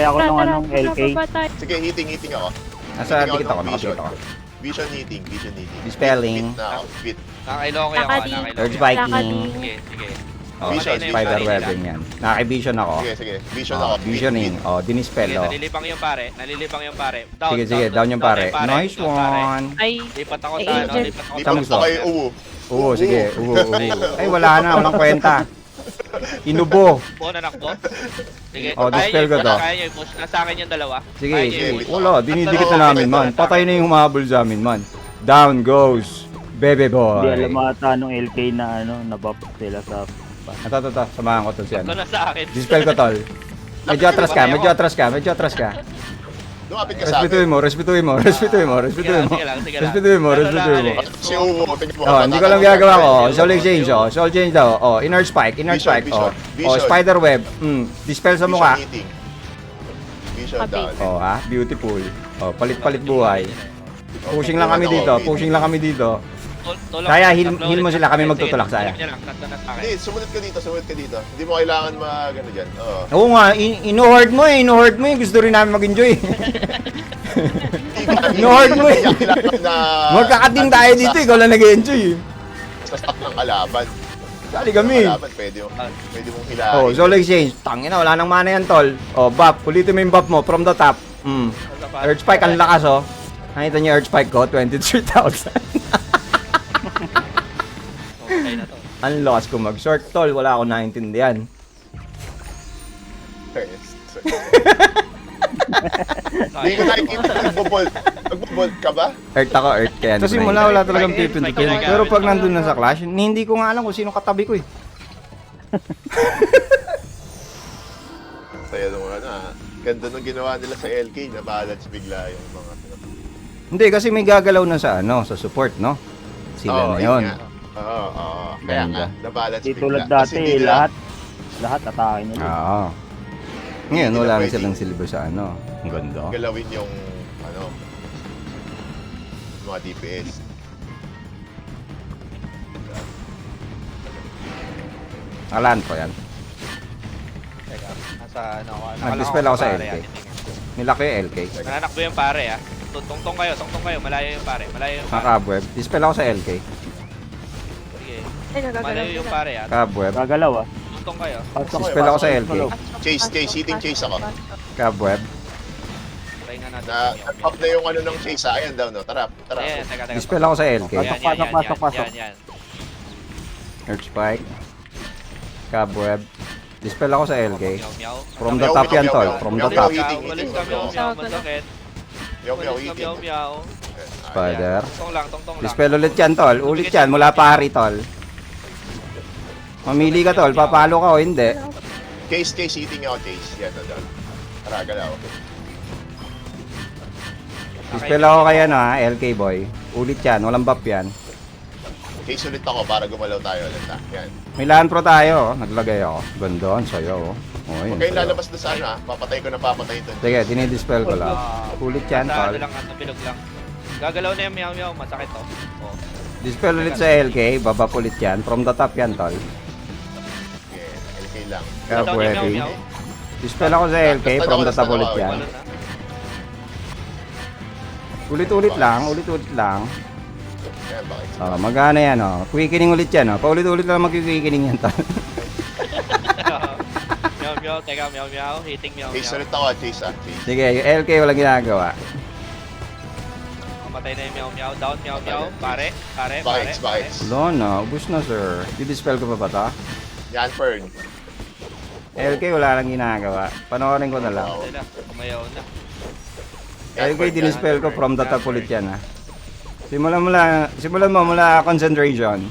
Kaya ako nung anong LK. Sige, hitting ako. Nasa Hitting dikit ako, ng vision. nakakita ako. Vision hitting. Dispelling. Bit na ako, bit. Nakailoke ako, nakailoke. Third Viking. Sige, sige. Oh, Vision, spider web din yan. Nakaka-vision ako. Sige. Vision Oh, ako. visioning. Bit. Oh, dinispel. Sige, Oh. nalilibang yung pare. Nalilibang yung pare. Down, Sige, down yung pare. Nice down, pare. one. Ay, Lipat ako Eh, sa ano, agent. lipat ako Di sa Saan pa gusto? kayo uwo. Oo, sige. Ay, wala na. Walang kwenta. Inubo. buo na nakbo. Sige, Oh, kaya dispel nyo ko i-push, to. kaya nyo i-push. Nasa akin yung dalawa. Sige, Kaya nyo sige. i-push. Wala, dinidikit na namin, man. Patay na yung humahabol sa amin, man. Down goes. Bebe Hindi alam boy. ata nung LK na nabuff sila sa... Ito. Samahan ko to siya. Ito na sa akin. Dispel ko, tol. Medyo atras ka. Lumapit ka sa akin. Respetuhin mo. Sige lang. Respetuhin mo. Si uwo. tingnan mo, Oh, hindi ko lang ginagawa ko. Soul exchange, oh. Soul change daw. Oh, inner spike. Vision. Oh, spider web. Dispel sa mukha. Vision hitting. Vision down. Oh, ha? Beautiful. Oh, palit-palit buhay. Pushing lang kami dito. Kaya heal mo sila, kami magtutulak, saya. Hindi, sumunod ka dito. Hindi mo kailangan mag-ano dyan. Oo. Oo nga, ino-hoard mo eh. Gusto rin namin mag-enjoy. Ino-hoard mo eh. Magkakating tayo dito, ikaw lang nag-enjoy eh. Sa stock ng kalaban. Sali kami. Kalaban, pwede mong hilahin. Oh, soul exchange. Tangina, wala nang mana yan, tol. Oh, buff. Ulitin mo yung buff mo from the top. Earth spike, ang lakas, oh. Nakita niyo Earth spike ko? 23,000. Okay na to. Ang lakas ko mag-short, tol. Wala akong naintindihan. Hindi ko nakikita nagbo-bolt. Nagbo-bolt ka ba? Earth ako, Earth kaya. Sa simula, wala talagang pipindutin. Pero pag nandun na sa Clash, hindi ko nga alam kung sino katabi ko eh. Saya nung ganda nung ginawa nila sa LK, na-balance bigla yung mga... Hindi, kasi may gagalaw na sa sa support, no? Sila na yun. Oo. Kaya nga, na-balance Di bigla. tulad Kasi dati, di nila- lahat atake nila. Oo. Ngayon, Hindi wala na na pwede. silang silver sa Ang ganda. galawin yung mga DPS. Alan ko yan. Teka, nasa ano ako. Nag-dispel ako sa LK. Nilaki yung LK. Nananakbo yung pare ah. Tungtong kayo, malayo yung pare. Nakabweb. Dispel ako sa LK. Sige. ay nagagalaw Malayo yung pare ah. Kabweb. Gagalaw ah. Tungtong kayo. Pasok Dispel ako sa LK. Chase, hitting chase ako. Kabweb. Try nga natin. Na-up na yung ng chase. Ayan daw, no? Tara. Teka. Dispel ako sa LK. Pasok. Yan. Earth spike. Kabweb. Dispel ako sa LK. Meow. From the top yan, tol. From the top. Ulit ka, meow. Masakit. Meow, Ulit ka, hitting. meow. Spider. Tungtong lang. Dispel ulit yan, tol. Ulit yan. Mula pari, tol. Mamili ka, tol. Papalo ka o hindi. Chase, hitting ako, chase. Yan, doon. Tara, galaw. Dispel ako kaya LK boy. Ulit yan. Walang buff yan. Chase ulit ako para gumalaw tayo ulit. Yan. May land pro tayo. Naglagay ako. Ganda. Ang sayo. Oh, yun, Huwag kayong sayo. lalabas doon sa Papatay ko doon. Sige, dinidispel ko lang. Ulit yan, Ano tol. lang, bilog lang. Gagalaw na yung meow. Masakit to. Oh. Dispel ulit sa LK. Babap ulit yan. From the top yan, tol. Okay, LK lang. Kaya Down yung pwede. meow. Dispel ako sa LK. From the top ulit yan. Walo na. Ulit-ulit lang. Yan, bakit? Magana yan, oh. Quickening ulit yan, oh. Paulit-ulit lang mag-quickening yan, tol. Meow. Teka, meow. Hitting meow. Chase ulit ako, chase. Sige, yung LK walang ginagawa. Mamatay na yung meow. Down, meow. Pare. Bakit? Wala na. Ubus na, sir. Didispel ko pa ba ta? Yan, Fern. LK wala lang ginagawa. Panoorin ko na lang. Patay na. Kumayaw na. LK dinispel ko from the top ulit yan, ha. Simulan mo mula concentration.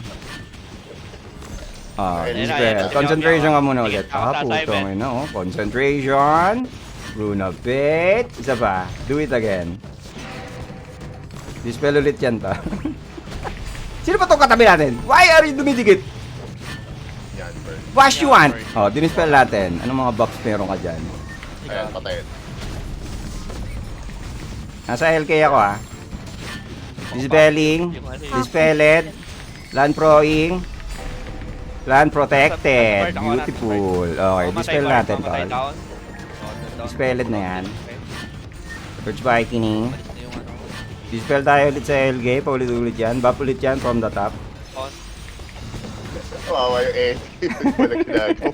Dispel. Concentration ka muna ulit. Putong ina, oh. Concentration. Runa bit. Isa pa. Do it again. Dispel ulit yan, ta. Sino ba itong katabi natin? Why are you dumidikit? Yan, Fern. Wash you want? Oh, dinispel natin. Anong mga buffs meron ka dyan? Ayan, patayin. Nasa LK ako, ha. Dispelling. Dispelled. Land proing. Land protected. Beautiful. Okay, dispel natin, tol. Dispelled na yan. Urge Viking. Malis na yung ano. Dispel tayo ulit sa LG. Paulit-ulit yan. Buff ulit yan from the top. On. Kawawa yung LK. Wala ginagawa.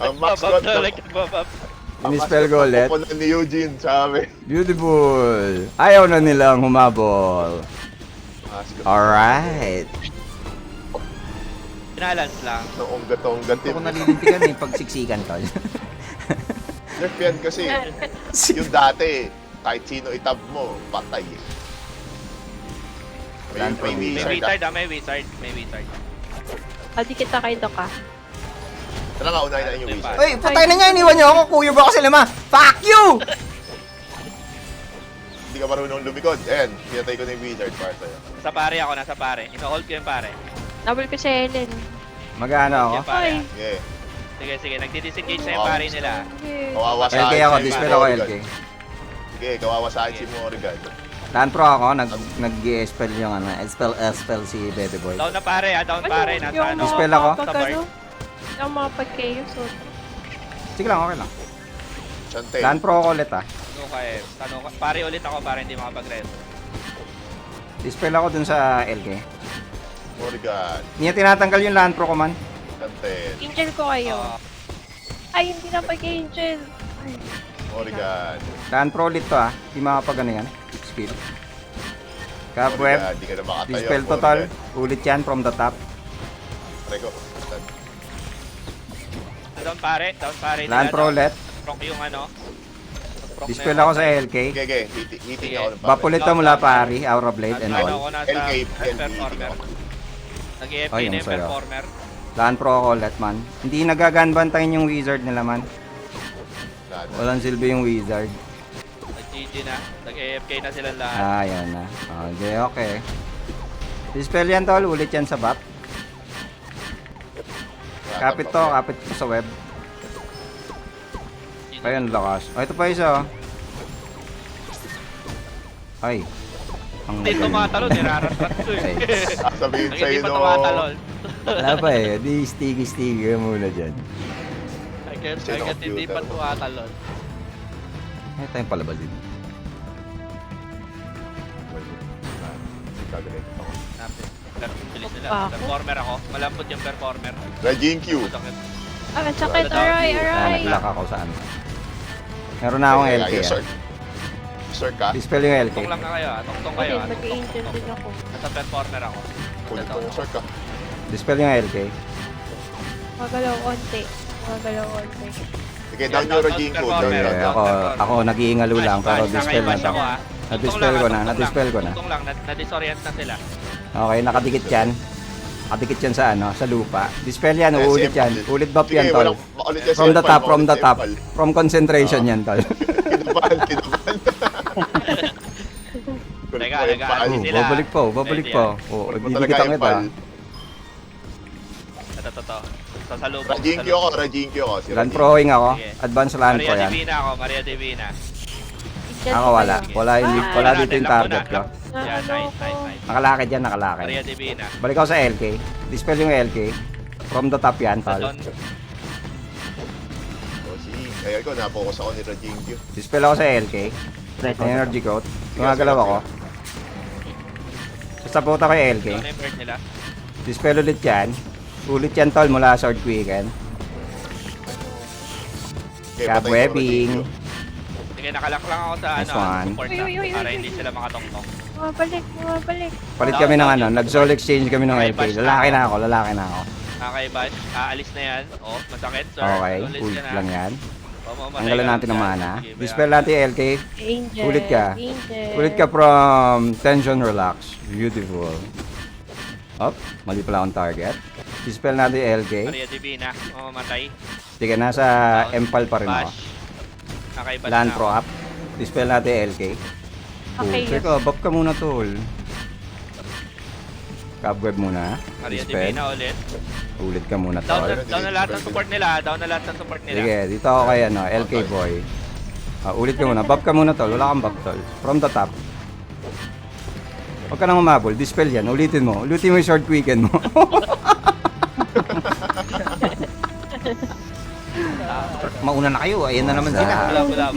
Ang max Babab got na, na. like, babab. Dispel ko ulit. Pupunan ni Eugene, sabi. Beautiful. Ayaw na nilang humabol. Max got. Alright. Pinalans lang. Onggat-onggat Ito ko yun. nalilintigan eh, pag siksikan tol. Nerf yan kasi. Yung dati, kahit sino itab mo, patay. May Land May wizard. wizard ah, may wizard. May wizard. Adi kita kay Doka. Tara nga, unahin natin yung wizard. Uy, patay na niya, iniwan niyo ako. Kuya ba kasi lima? Fuck you! Hindi ka marunong lumikod. Ayan, pinatay ko na yung wizard para sa'yo. Sa pare ako, nasa pare. Ino-hold ko yung pare. Double ko si Helen. Magana ako. Yung pare. Ay. Okay. Sige, sige. Nagdi-disengage na yung pare nila. Kawawa sa LK akin ako, si dispel ako Morrigan. LK. Sige, kawawa sa akin si Morrigan. Land pro ako, nag-spell yung ano, spell si Baby Boy. Down na pare ah, down pare. Nasa ano. Dispel ako? Sa bar. Yung mga pag-chaos. Sige lang, okay lang. Chante. Land pro ako ulit ah. Ano kaya? Pare ulit ako para hindi makapag-res. Dispel ako dun sa LK. Morrigan. Hindi niya tinatanggal yung land pro ko man. Chante. Angel ko kayo. Ah, Ay, hindi na pag-angel. Ay, Morrigan. Land pro ulit to ah. Hindi makapag ano yan. Skill. Cobweb. Morrigan, di ka na makatayo. Dispel total. Ulit yan from the top. Try ko. down pare. Down pare. Land pro ulit. Proc yung ano. Proc Dispel na yung- ako sa LK. Okay, okay. Hitting ako ng Bapulit ka mula pari. Aura Blade and Ano all. ako nasa LK, performer. Nag-EFK Ay, na yung saya. performer. Land pro ako ulit man. Hindi nagaganbantayin yung wizard nila man. Walang silbi yung wizard. Nag-GG na. Nag-AFK na silang lahat. Ah, yan na. Okay, okay. Dispel yan tol, ulit yan sa bot. Kapit to sa web. Ayun, lakas. Ay, ito pa isa oh. Ay. Ang Hindi tumatalon, nirarasrat ko Ay. eh. Sabihin Pag sa'yo hindi pa no. tumatalon. Wala pa eh. Di sticky ka muna dyan. Agad Sino hindi pa computer? tumatalon. Ay, tayong palabas din. Napit. Bilis nila. Ako? Performer ako. Malambot yung performer. Raging Q. Sakit. Ah, ang sakit. Aray, Ah, aray. nag-lock ako sa ano. Meron na akong LK ah. Sir ka? Dispel yung LK. Tungtong lang na kayo ah. Tungtong Ako kayo din, ah. mag-angel din ako. Nasa performer ako. Kulit mo sir ka. Dispel yung LK. Magalaw onti. Magalaw onti. Sige, down yung Raging Q. Performer. Eh, ako nag-iingalo lang pero dispel na to. Na-dispel ko na, na-dispel ko na. Tungtong lang. Na-disorient na sila. Okay, nakadikit yan. Nakadikit yan sa ano, sa lupa. Dispel yan, uulit yan. Ulit buff yan, tol. From the top, from the top. From concentration yan, tol. Kinabahan, kinabahan. Teka, nag-aalis sila. Babalik po, babalik po. Oh, didikit ang kita. Ito. Sasalubong. Raging Q ako, Raging Q ako. Si Land Raging. proing ako. Sige. Advance land pro Maria yan. Divina ako, Maria Divina. Angel Ako ko wala. kayo. Wala, wala dito yung target ko. Yan, nice. Nakalakid yan, nakalakid. Maria Divina. Balik ako sa LK. Dispel yung LK. From the top yan, Sa tol. Don. Oh, si Ayan ko, napokus ako ni Raging Q. Dispel ako sa LK. Stress May energy coat. Gumagalaw ako. Sasapot ako yung LK. Doon yung bird nila. Dispel ulit yan. Ulit yan, tol, mula Sword Quicken. Okay, patay ko Cobwebbing. Raging Q. Sige, nakalak lang ako sa Nice ano, one. support Uy, na. uy, uy, Para uy. hindi sila makatongtong. Mabalik. Palit kami ng ano, nag-soul exchange kami ng Okay, LK. bash na Lalaki ako. na ako, lalaki na ako. Okay, Bash. Aalis na yan. Oh, masakit, sir. Okay, Ulit cool ka na. lang yan. Mamatay Tanggalan ka natin ng dyan. mana. Sige, Dispel natin yung LK. Angel. Ulit ka. Angel. Ulit ka from tension relax. Beautiful. Up, mali pala akong target. Dispel natin yung LK. Maria Divina. Mamamatay. Sige, nasa Empal pa rin ako. Bash. Okay, Bash Land na Pro ako. up. Dispel natin yung LK. Okay, Teka, buff ka muna, tol. Cobweb muna. Maria Dispel. Divina ulit. Ulit ka muna, Down tol. na lahat ng support nila. Down na lahat ng support nila. Sige, dito ako kay ano, LK boy. Ulit ka muna. Buff ka muna, tol. Wala kang buff, tol. From the top. Huwag ka nang umabol. Dispel yan. Ulitin mo. Ulitin mo yung short weekend mo. Mauna na kayo, ayan na naman sila. Wala.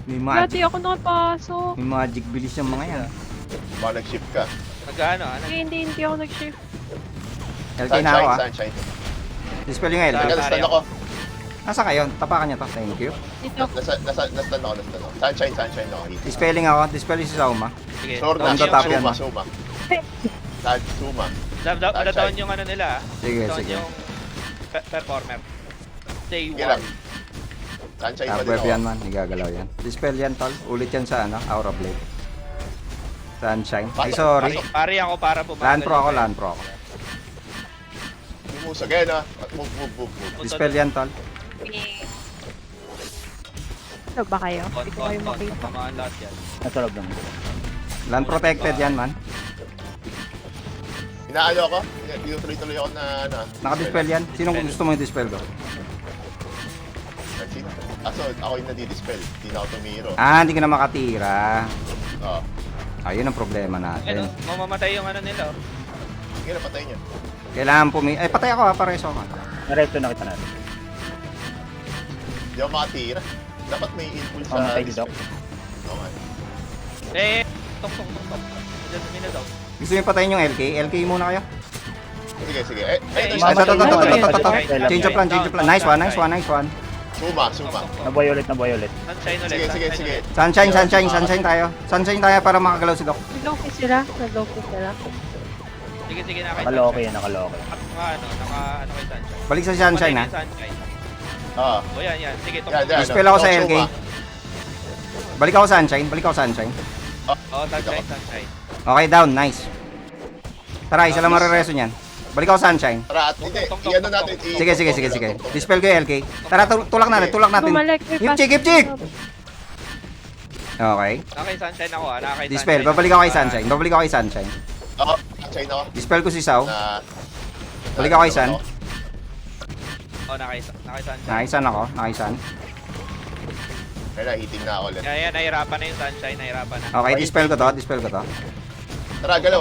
May Dati magic, ako nakapasok. may magic bilis yung mga yan. Baka nag-shift ka. Nag-ano, Hindi ako nag-shift. LK na ako ah. Sunshine. Dispel yung LK. Teka, na-stun ako. Nasa kayo? Tapakan niya to. Thank you. Dito. Na-stun ako. Sunshine ako. Dispelling ako. Dispel si Sauma. Sige. Sword Down na. the top yan. Suma. Suma. Down yung ano nila. Sige, Down sige. yung performer. Stay Sige lang. warm. Sunshine pa Top din web ako. yan man. Igagalaw yan. Dispel yan tol. Ulit yan sa ano, Aura Blade. Sunshine. Ay sorry. Pari ako para bumagal. Land pro ako, land pro ako. Bumusag yan ha. Move. Dispel yan tol. Ano ba kayo? Hindi ko kayo makita. Tamaan lahat yan. Nasa loob lang. Land protected yan man. Inaano ako? Tinutuloy ako na ano. Naka-dispel yan. Sinong gusto mo yung dispel ko? Aso, ako yung nadi-dispel. Hindi na ako tumiro. Ah, hindi ka na makatira. Oo. Ayun ang problema natin. Ano, mamamatay yung ano nila. Sige na, patay niya. Kailangan Ay, patay ako ha. Pareso ako. Nareto na kita natin. Hindi ako makatira. Dapat may impulse sa Mamatay si Doc. Oo nga. Tok. Diyan na daw. Gusto niyo patayin yung LK? LK muna kayo. Sige. Ay, ito. Change of plan. Nice one. Suma. Naboy ulit. Sunshine ulit. Sige. Sunshine tayo. Sunshine tayo para makagalaw si Doc. Nag-loki sila. Sige na kay Nakaloke yan, nakaloke. Naka kay Sunshine. Balik sa Sunshine ha. Sunshine. Oo. O yan. Sige, tok. Yan. Dispel ako sa Suma. LK. Balik ako Sunshine. Oh, Sunshine. Okay, down. Nice. Tara, isa lang marireso niyan. Balik ako Sunshine. Tara, at hindi. I-ano natin. Sige. Dispel ko yung LK. Tara, tulak natin. Bumalik. Chik! Okay. Nakay Sunshine ako Nakay Dispel. Babalik ako kay Sunshine. Oo, sunshine ako. Dispel ko si Sao. Na... Balik ako kay Sun. Oh, nakay Sunshine. Nakaisan ako. Kaya hitting na ako ulit. Yan, nahirapan na yung Sunshine. Nahirapan na. Okay, dispel ko to. Tara, galaw.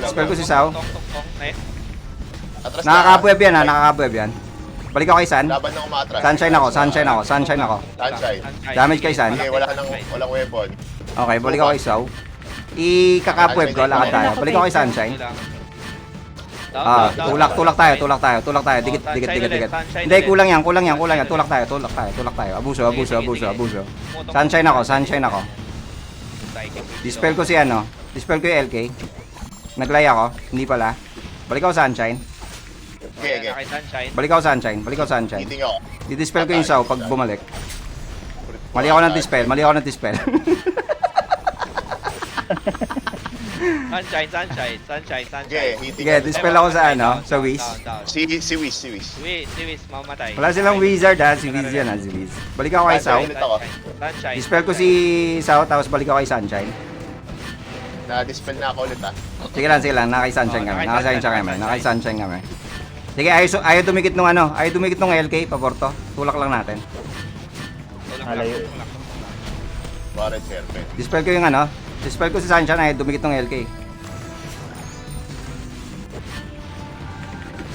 Dispel ko si Sao. Tok. Atras Nakakabweb yan. Balik ako kay Sun. Laban na umatras. Sunshine ako. Sunshine. Damage kay Sun. Okay, walang weapon. Okay, balik ako kay Sao. Ikakapweb ko, lakad tayo. Balik ako kay Sunshine. Tulak tayo. Dikit. Hindi, kulang yan. Tulak tayo. Abuso. Sunshine ako. Dispel ko yung LK. Naglay ako. Hindi pala. Balik ako Sunshine. Okay. Nakay Sunshine. Balik ako Sunshine. Hitting ako. Didispel ko yung Sao pag bumalik. Mali ako ng dispel. Sunshine. Okay, hitting Sige, dispel ako sa Wiz. Down. Si Wiz. Si Wiz, mamatay. Wala silang wizard ha, si Wiz yan ha, si Wiz. Balik ako kay Sao. Sunshine. Dispel ko si Sao, tapos balik ako kay Sunshine. Na-dispel na ako ulit Sige lang, naka-sunshine kami. Sige, ayaw dumikit nung LK, paborto. Tulak lang natin. Alayo. Barret Serpent. Dispel ko si Sunshine, ayaw dumikit nung LK.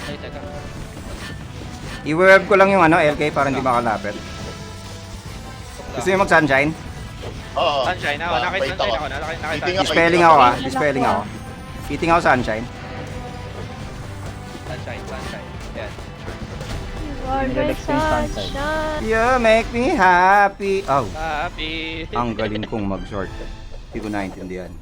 Ay, teka. I-web ko lang yung LK para hindi makalapit. Gusto niyo mag-Sunshine? Oo. Sunshine ako. Nakay Bait Sunshine ako. ako. Nakay Hitting Sunshine. ako. Dispelling ako. Eating ako Sunshine. Sunshine. Yan. You are my sunshine. You make me happy. Oh, Happy. ang galing kong mag-short. Hindi ko naintindihan.